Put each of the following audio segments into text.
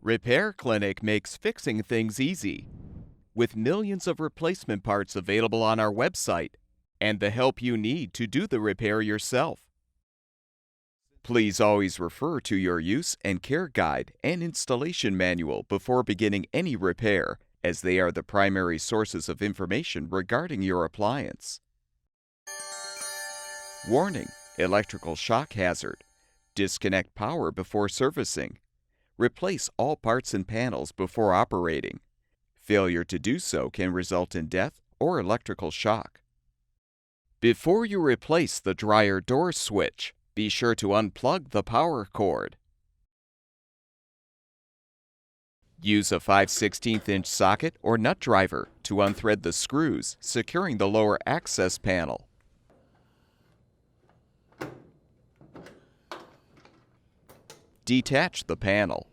Repair Clinic makes fixing things easy, with millions of replacement parts available on our website and the help you need to do the repair yourself. Please always refer to your use and care guide and installation manual before beginning any repair, as they are the primary sources of information regarding your appliance. Warning: electrical shock hazard. Disconnect power before servicing. Replace all parts and panels before operating. Failure to do so can result in death or electrical shock. Before you replace the dryer door switch, be sure to unplug the power cord. Use a 5/16" socket or nut driver to unthread the screws securing the lower access panel. Detach the panel.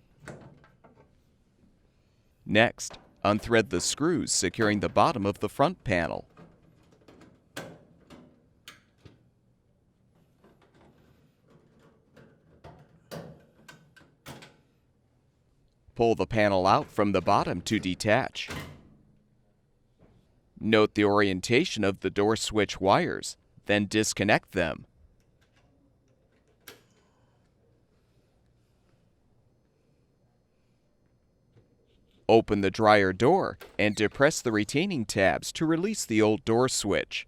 Next, unthread the screws securing the bottom of the front panel. Pull the panel out from the bottom to detach. Note the orientation of the door switch wires, then disconnect them. Open the dryer door and depress the retaining tabs to release the old door switch.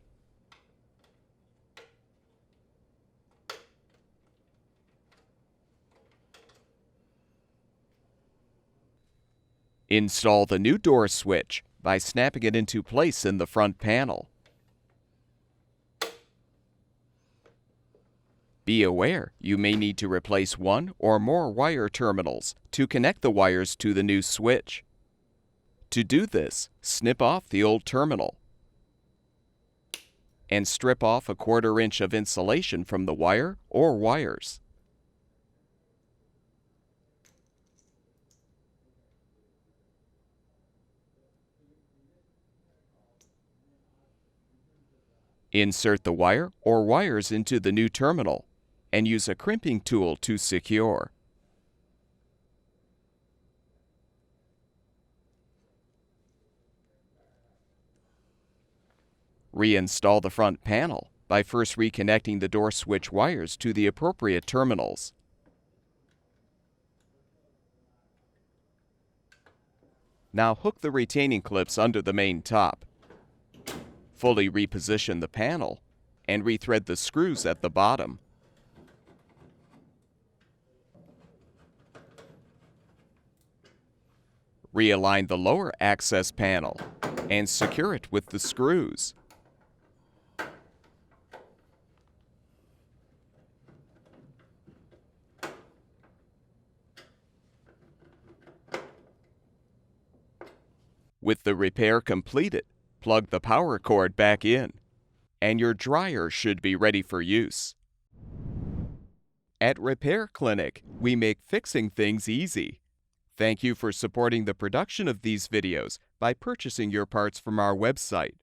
Install the new door switch by snapping it into place in the front panel. Be aware you may need to replace one or more wire terminals to connect the wires to the new switch. To do this, snip off the old terminal and strip off a 1/4 inch of insulation from the wire or wires. Insert the wire or wires into the new terminal and use a crimping tool to secure. Reinstall the front panel by first reconnecting the door switch wires to the appropriate terminals. Now hook the retaining clips under the main top. Fully reposition the panel and rethread the screws at the bottom. Realign the lower access panel and secure it with the screws. With the repair completed, plug the power cord back in, and your dryer should be ready for use. At Repair Clinic, we make fixing things easy. Thank you for supporting the production of these videos by purchasing your parts from our website.